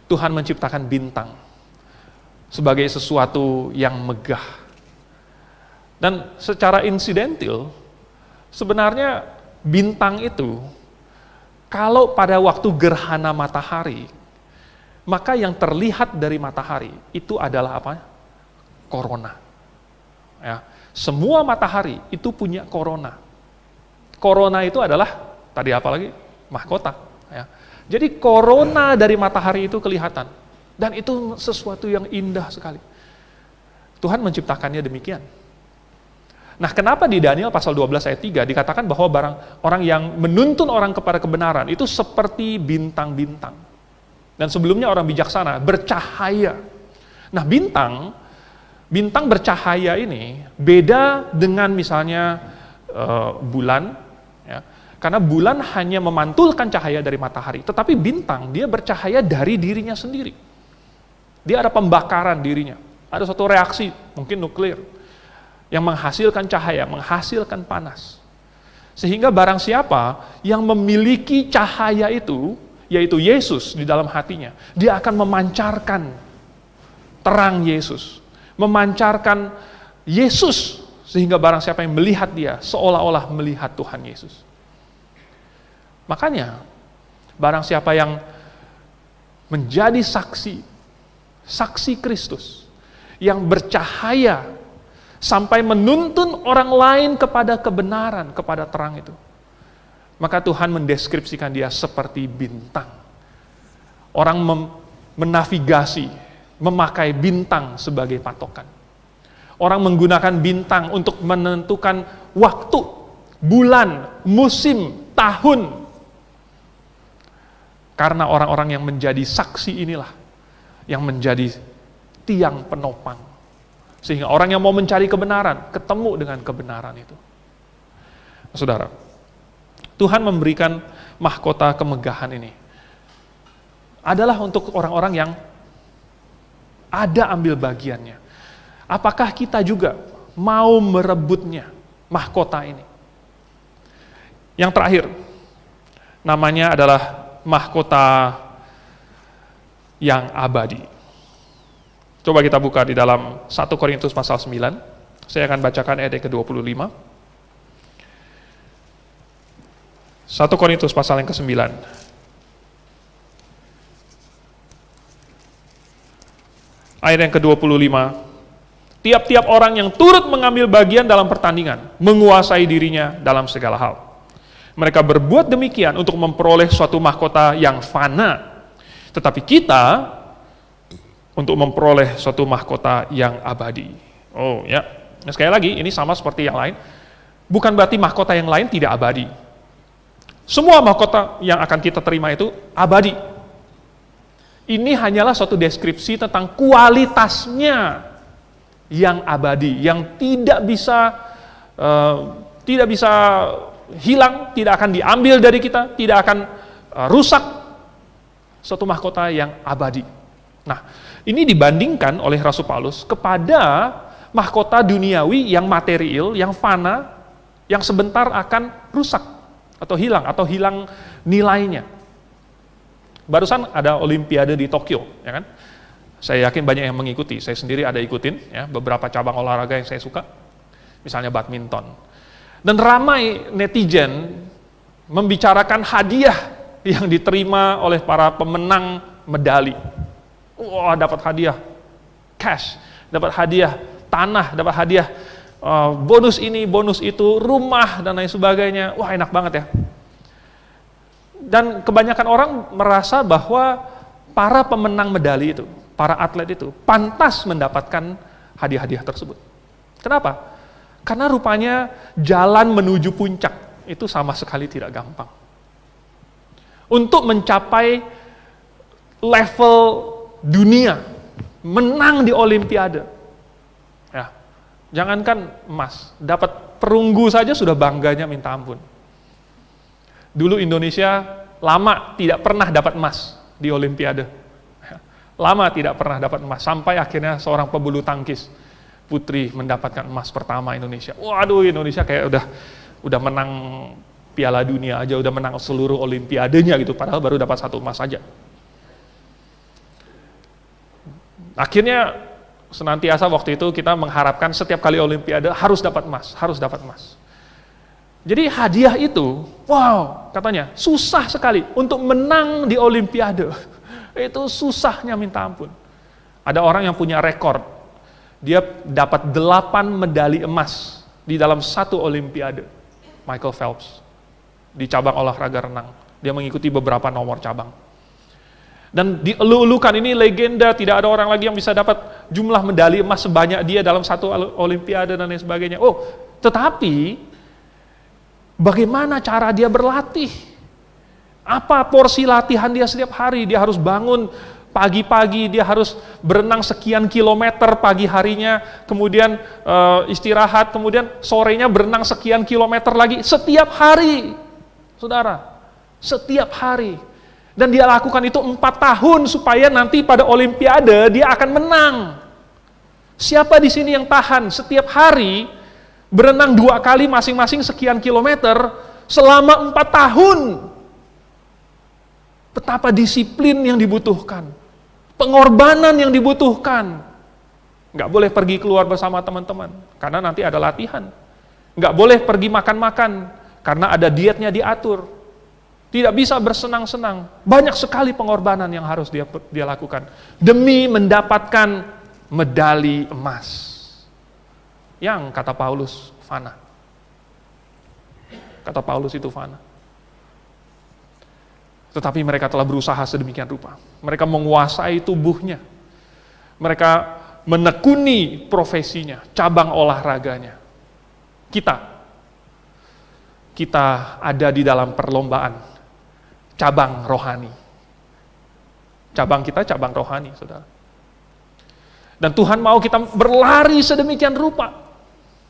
Tuhan menciptakan bintang sebagai sesuatu yang megah. Dan secara insidental, sebenarnya bintang itu, kalau pada waktu gerhana matahari, maka yang terlihat dari matahari itu adalah apa? Korona. Ya, semua matahari itu punya korona. Korona itu adalah, tadi apa lagi? Mahkota. Ya. Jadi korona dari matahari itu kelihatan. Dan itu sesuatu yang indah sekali. Tuhan menciptakannya demikian. Nah, kenapa di Daniel pasal 12 ayat 3 dikatakan bahwa orang yang menuntun orang kepada kebenaran itu seperti bintang-bintang. Dan sebelumnya orang bijaksana, bercahaya. Nah, bintang bercahaya ini beda dengan misalnya bulan, ya. Karena bulan hanya memantulkan cahaya dari matahari, tetapi bintang dia bercahaya dari dirinya sendiri. Dia ada pembakaran dirinya, ada suatu reaksi, mungkin nuklir, yang menghasilkan cahaya, menghasilkan panas. Sehingga barang siapa yang memiliki cahaya itu, yaitu Yesus di dalam hatinya, dia akan memancarkan terang Yesus, memancarkan Yesus, sehingga barang siapa yang melihat dia, seolah-olah melihat Tuhan Yesus. Makanya, barang siapa yang menjadi saksi Kristus, yang bercahaya, sampai menuntun orang lain kepada kebenaran, kepada terang itu, maka Tuhan mendeskripsikan dia seperti bintang. Orang menavigasi, memakai bintang sebagai patokan. Orang menggunakan bintang untuk menentukan waktu, bulan, musim, tahun. Karena orang-orang yang menjadi saksi inilah yang menjadi tiang penopang. Sehingga orang yang mau mencari kebenaran, ketemu dengan kebenaran itu. Saudara, Tuhan memberikan mahkota kemegahan ini adalah untuk orang-orang yang ada ambil bagiannya. Apakah kita juga mau merebutnya, mahkota ini? Yang terakhir, namanya adalah mahkota yang abadi. Coba kita buka di dalam 1 Korintus pasal 9. Saya akan bacakan ayat ke-25. 1 Korintus pasal yang ke-9. Ayat yang ke-25. Tiap-tiap orang yang turut mengambil bagian dalam pertandingan, menguasai dirinya dalam segala hal. Mereka berbuat demikian untuk memperoleh suatu mahkota yang fana. Tetapi kita untuk memperoleh suatu mahkota yang abadi. Oh ya, nah, sekali lagi ini sama seperti yang lain. Bukan berarti mahkota yang lain tidak abadi. Semua mahkota yang akan kita terima itu abadi. Ini hanyalah suatu deskripsi tentang kualitasnya yang abadi, yang tidak bisa hilang, tidak akan diambil dari kita, tidak akan rusak. Suatu mahkota yang abadi. Nah, ini dibandingkan oleh Rasul Paulus kepada mahkota duniawi yang material, yang fana, yang sebentar akan rusak atau hilang nilainya. Barusan ada Olimpiade di Tokyo, ya kan? Saya yakin banyak yang mengikuti. Saya sendiri ada ikutin, ya, beberapa cabang olahraga yang saya suka, misalnya badminton. Dan ramai netizen membicarakan hadiah yang diterima oleh para pemenang medali. Wah, dapat hadiah cash, dapat hadiah tanah, dapat hadiah bonus ini, bonus itu, rumah, dan lain sebagainya. Wah, enak banget ya. Dan kebanyakan orang merasa bahwa para pemenang medali itu, para atlet itu, pantas mendapatkan hadiah-hadiah tersebut. Kenapa? Karena rupanya jalan menuju puncak itu sama sekali tidak gampang. Untuk mencapai level dunia, menang di Olimpiade. Ya, jangankan emas, dapat perunggu saja sudah bangganya minta ampun. Dulu Indonesia lama tidak pernah dapat emas di Olimpiade. Lama tidak pernah dapat emas, sampai akhirnya seorang pebulu tangkis putri mendapatkan emas pertama Indonesia. Waduh, Indonesia kayak udah menang Piala Dunia aja, udah menang seluruh Olimpiadenya gitu, padahal baru dapat 1 emas saja. Akhirnya senantiasa waktu itu kita mengharapkan setiap kali Olimpiade harus dapat emas, harus dapat emas. Jadi hadiah itu, wow, katanya susah sekali untuk menang di Olimpiade. Itu susahnya minta ampun. Ada orang yang punya rekor, dia dapat 8 medali emas di dalam 1 Olimpiade. Michael Phelps, di cabang olahraga renang. Dia mengikuti beberapa nomor cabang. Dan dielu-elukan, ini legenda, tidak ada orang lagi yang bisa dapat jumlah medali emas sebanyak dia dalam 1 Olimpiade dan lain sebagainya. Oh, Tetapi, bagaimana cara dia berlatih? Apa porsi latihan dia setiap hari? Dia harus bangun pagi-pagi, dia harus berenang sekian kilometer pagi harinya, kemudian istirahat, kemudian sorenya berenang sekian kilometer lagi, setiap hari, saudara, setiap hari. Dan dia lakukan itu 4 tahun, supaya nanti pada Olimpiade dia akan menang. Siapa di sini yang tahan setiap hari, berenang 2 kali masing-masing sekian kilometer, selama 4 tahun? Betapa disiplin yang dibutuhkan, pengorbanan yang dibutuhkan. Nggak boleh pergi keluar bersama teman-teman, karena nanti ada latihan. Nggak boleh pergi makan-makan, karena ada dietnya diatur. Tidak bisa bersenang-senang. Banyak sekali pengorbanan yang harus dia lakukan demi mendapatkan medali emas. Yang kata Paulus, fana. Kata Paulus itu fana. Tetapi mereka telah berusaha sedemikian rupa. Mereka menguasai tubuhnya. Mereka menekuni profesinya, cabang olahraganya. Kita ada di dalam perlombaan cabang rohani. Cabang kita cabang rohani, saudara. Dan Tuhan mau kita berlari sedemikian rupa.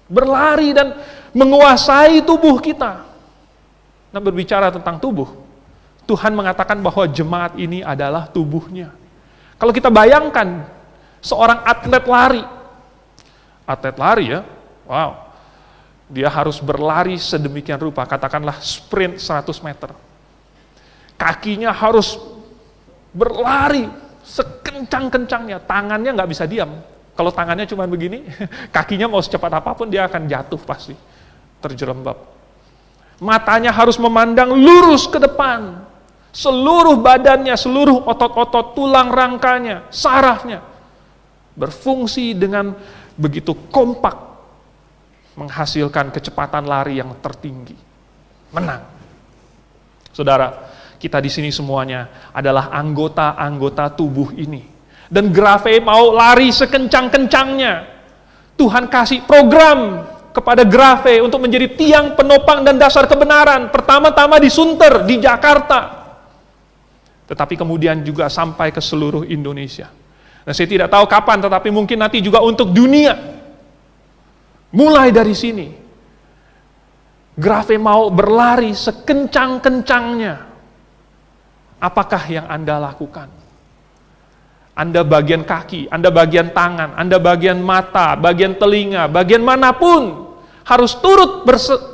Berlari dan menguasai tubuh kita. Nah, berbicara tentang tubuh, Tuhan mengatakan bahwa jemaat ini adalah tubuhnya. Kalau kita bayangkan seorang atlet lari ya, wow, dia harus berlari sedemikian rupa, katakanlah sprint 100 meter. Kakinya harus berlari sekencang-kencangnya, tangannya nggak bisa diam. Kalau tangannya cuma begini, kakinya mau secepat apapun dia akan jatuh pasti, terjerembab. Matanya harus memandang lurus ke depan. Seluruh badannya, seluruh otot-otot, tulang rangkanya, sarafnya berfungsi dengan begitu kompak, menghasilkan kecepatan lari yang tertinggi. Menang. Saudara, kita di sini semuanya adalah anggota-anggota tubuh ini. Dan Grave mau lari sekencang-kencangnya. Tuhan kasih program kepada Grave untuk menjadi tiang penopang dan dasar kebenaran. Pertama-tama di Sunter, di Jakarta. Tetapi kemudian juga sampai ke seluruh Indonesia. Nah, saya tidak tahu kapan, tetapi mungkin nanti juga untuk dunia. Mulai dari sini, Grave mau berlari sekencang-kencangnya. Apakah yang Anda lakukan? Anda bagian kaki, Anda bagian tangan, Anda bagian mata, bagian telinga, bagian manapun, harus turut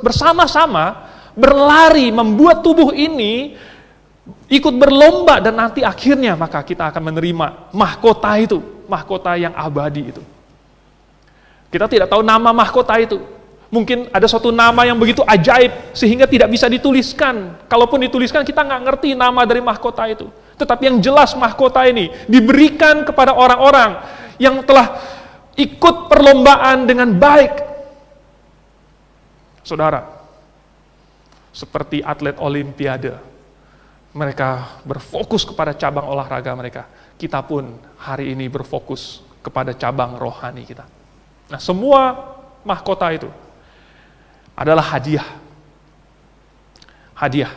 bersama-sama berlari, membuat tubuh ini ikut berlomba, dan nanti akhirnya maka kita akan menerima mahkota itu, mahkota yang abadi itu. Kita tidak tahu nama mahkota itu. Mungkin ada suatu nama yang begitu ajaib sehingga tidak bisa dituliskan. Kalaupun dituliskan kita nggak ngerti nama dari mahkota itu. Tetapi yang jelas mahkota ini diberikan kepada orang-orang yang telah ikut perlombaan dengan baik. Saudara, seperti atlet Olimpiade, mereka berfokus kepada cabang olahraga mereka. Kita pun hari ini berfokus kepada cabang rohani kita. Nah, semua mahkota itu adalah hadiah. Hadiah.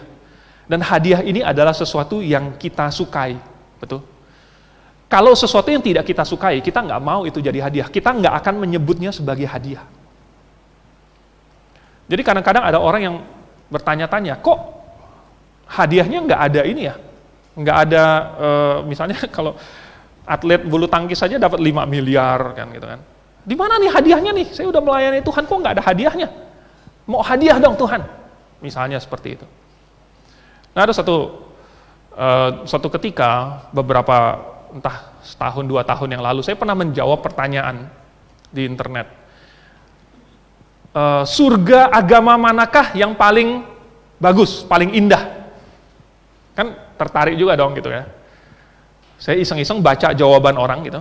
Dan hadiah ini adalah sesuatu yang kita sukai. Betul? Kalau sesuatu yang tidak kita sukai, kita nggak mau itu jadi hadiah. Kita nggak akan menyebutnya sebagai hadiah. Jadi kadang-kadang ada orang yang bertanya-tanya, kok hadiahnya nggak ada ini ya, nggak ada misalnya kalau atlet bulu tangkis saja dapat 5 miliar kan gitu kan. Di mana nih hadiahnya nih? Saya udah melayani Tuhan, kok nggak ada hadiahnya? Mau hadiah dong Tuhan. Misalnya seperti itu. Nah, ada suatu ketika beberapa entah setahun 2 tahun yang lalu saya pernah menjawab pertanyaan di internet. Surga agama manakah yang paling bagus, paling indah? Kan tertarik juga dong gitu ya. Saya iseng-iseng baca jawaban orang gitu.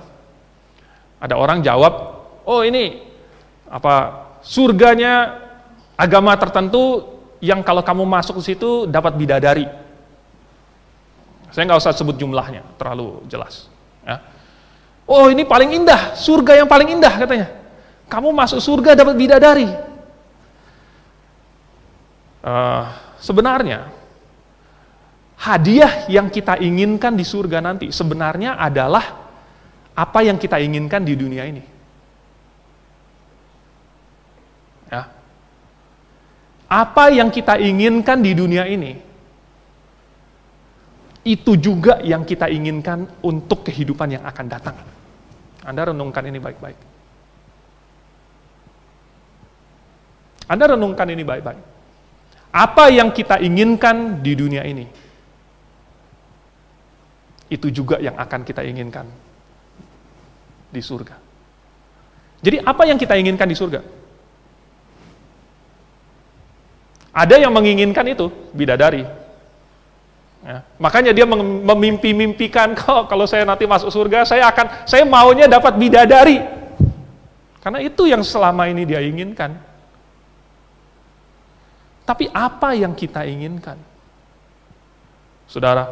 Ada orang jawab, oh ini surganya agama tertentu yang kalau kamu masuk ke situ dapat bidadari. Saya nggak usah sebut jumlahnya, terlalu jelas. Ya. Oh ini paling indah, surga yang paling indah katanya. Kamu masuk surga dapat bidadari. Sebenarnya hadiah yang kita inginkan di surga nanti sebenarnya adalah apa yang kita inginkan di dunia ini. Ya. Apa yang kita inginkan di dunia ini, itu juga yang kita inginkan untuk kehidupan yang akan datang. Anda renungkan ini baik-baik. Anda renungkan ini baik-baik. Apa yang kita inginkan di dunia ini, itu juga yang akan kita inginkan di surga. Jadi apa yang kita inginkan di surga? Ada yang menginginkan itu, bidadari. Ya, makanya dia memimpi-mimpikan, kalau saya nanti masuk surga, saya maunya dapat bidadari. Karena itu yang selama ini dia inginkan. Tapi apa yang kita inginkan? Saudara,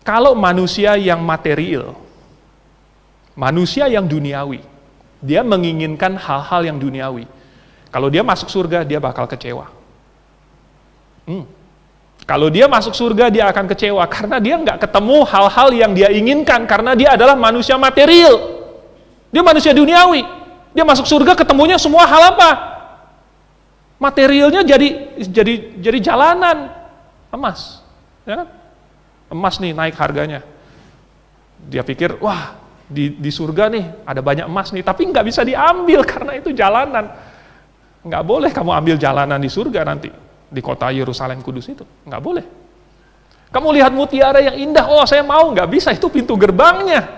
kalau manusia yang material, manusia yang duniawi, dia menginginkan hal-hal yang duniawi. Kalau dia masuk surga, dia bakal kecewa. Kalau dia masuk surga, dia akan kecewa karena dia nggak ketemu hal-hal yang dia inginkan karena dia adalah manusia material. Dia manusia duniawi. Dia masuk surga ketemunya semua hal apa? Materialnya jadi jalanan, emas, ya kan? Emas nih naik harganya. Dia pikir, wah di surga nih ada banyak emas nih, tapi nggak bisa diambil karena itu jalanan. Nggak boleh kamu ambil jalanan di surga nanti. Di kota Yerusalem Kudus itu, nggak boleh. Kamu lihat mutiara yang indah, oh saya mau, nggak bisa, itu pintu gerbangnya.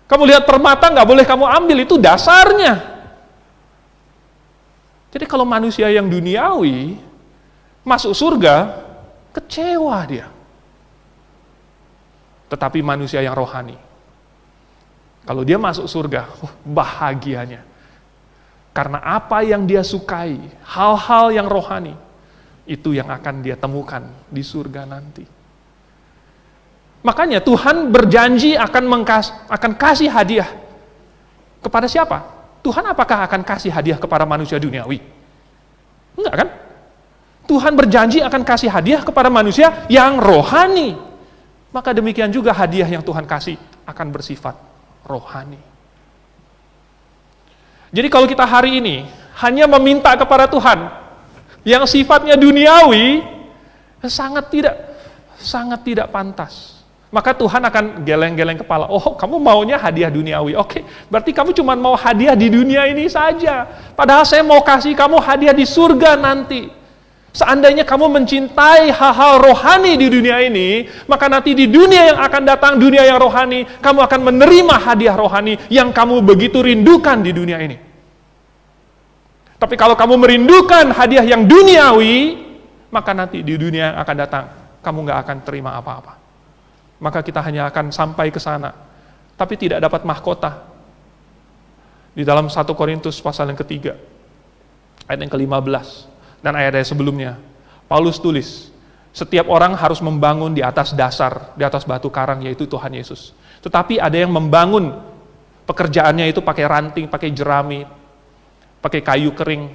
Kamu lihat permata, nggak boleh kamu ambil, itu dasarnya. Jadi kalau manusia yang duniawi masuk surga, kecewa dia. Tetapi manusia yang rohani, kalau dia masuk surga, bahagianya. Karena apa yang dia sukai, hal-hal yang rohani, itu yang akan dia temukan di surga nanti. Makanya Tuhan berjanji akan kasih hadiah kepada siapa? Tuhan apakah akan kasih hadiah kepada manusia duniawi? Enggak kan? Tuhan berjanji akan kasih hadiah kepada manusia yang rohani. Maka demikian juga hadiah yang Tuhan kasih akan bersifat rohani. Jadi kalau kita hari ini hanya meminta kepada Tuhan yang sifatnya duniawi, sangat tidak pantas. Maka Tuhan akan geleng-geleng kepala. Oh, kamu maunya hadiah duniawi. Oke, berarti kamu cuma mau hadiah di dunia ini saja. Padahal saya mau kasih kamu hadiah di surga nanti. Seandainya kamu mencintai hal-hal rohani di dunia ini, maka nanti di dunia yang akan datang, dunia yang rohani, kamu akan menerima hadiah rohani yang kamu begitu rindukan di dunia ini. Tapi kalau kamu merindukan hadiah yang duniawi, maka nanti di dunia yang akan datang, kamu nggak akan terima apa-apa. Maka kita hanya akan sampai ke sana, tapi tidak dapat mahkota. Di dalam 1 Korintus pasal yang ketiga, ayat yang ke-15, dan ayat-ayat sebelumnya, Paulus tulis, setiap orang harus membangun di atas dasar, di atas batu karang, yaitu Tuhan Yesus. Tetapi ada yang membangun pekerjaannya itu pakai ranting, pakai jerami, pakai kayu kering.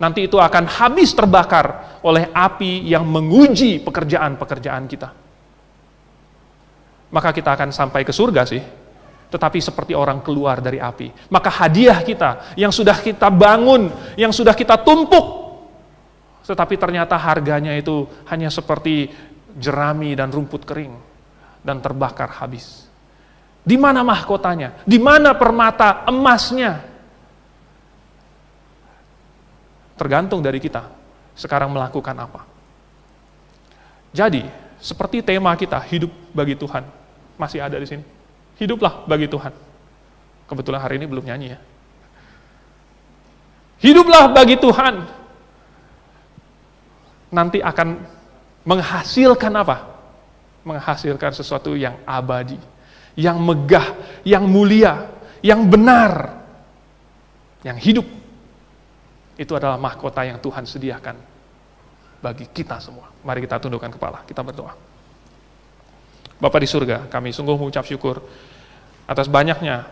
Nanti itu akan habis terbakar oleh api yang menguji pekerjaan-pekerjaan kita. Maka kita akan sampai ke surga sih, tetapi seperti orang keluar dari api. Maka hadiah kita, yang sudah kita bangun, yang sudah kita tumpuk, tetapi ternyata harganya itu hanya seperti jerami dan rumput kering, dan terbakar habis. Di mana mahkotanya? Di mana permata emasnya? Tergantung dari kita, sekarang melakukan apa. Jadi, seperti tema kita, hidup bagi Tuhan, masih ada di sini. Hiduplah bagi Tuhan. Kebetulan hari ini belum nyanyi ya. Hiduplah bagi Tuhan. Nanti akan menghasilkan apa? Menghasilkan sesuatu yang abadi, yang megah, yang mulia, yang benar, yang hidup. Itu adalah mahkota yang Tuhan sediakan bagi kita semua. Mari kita tundukkan kepala, kita berdoa. Bapa di surga, kami sungguh mengucap syukur atas banyaknya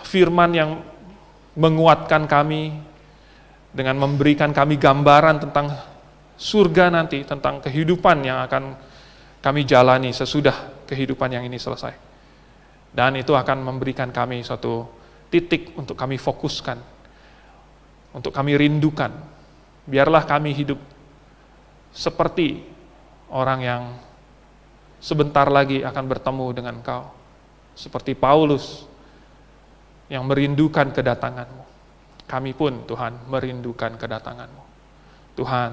firman yang menguatkan kami dengan memberikan kami gambaran tentang surga nanti, tentang kehidupan yang akan kami jalani sesudah kehidupan yang ini selesai. Dan itu akan memberikan kami suatu titik untuk kami fokuskan, untuk kami rindukan. Biarlah kami hidup seperti orang yang sebentar lagi akan bertemu dengan Engkau. Seperti Paulus yang merindukan kedatangan-Mu. Kami pun, Tuhan, merindukan kedatangan-Mu. Tuhan,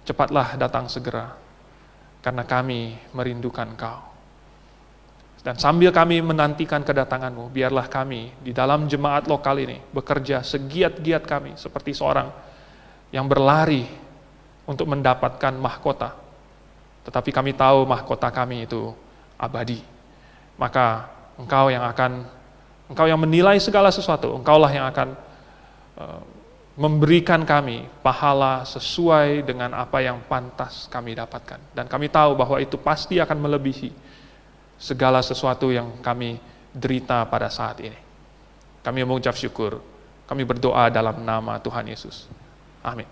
cepatlah datang segera, karena kami merindukan Engkau. Dan sambil kami menantikan kedatangan-Mu, biarlah kami di dalam jemaat lokal ini bekerja segiat-giat kami, seperti seorang yang berlari untuk mendapatkan mahkota. Tetapi kami tahu mahkota kami itu abadi. Maka Engkau yang menilai segala sesuatu, Engkaulah yang akan memberikan kami pahala sesuai dengan apa yang pantas kami dapatkan. Dan kami tahu bahwa itu pasti akan melebihi segala sesuatu yang kami derita pada saat ini. Kami mengucap syukur, kami berdoa dalam nama Tuhan Yesus. Amin.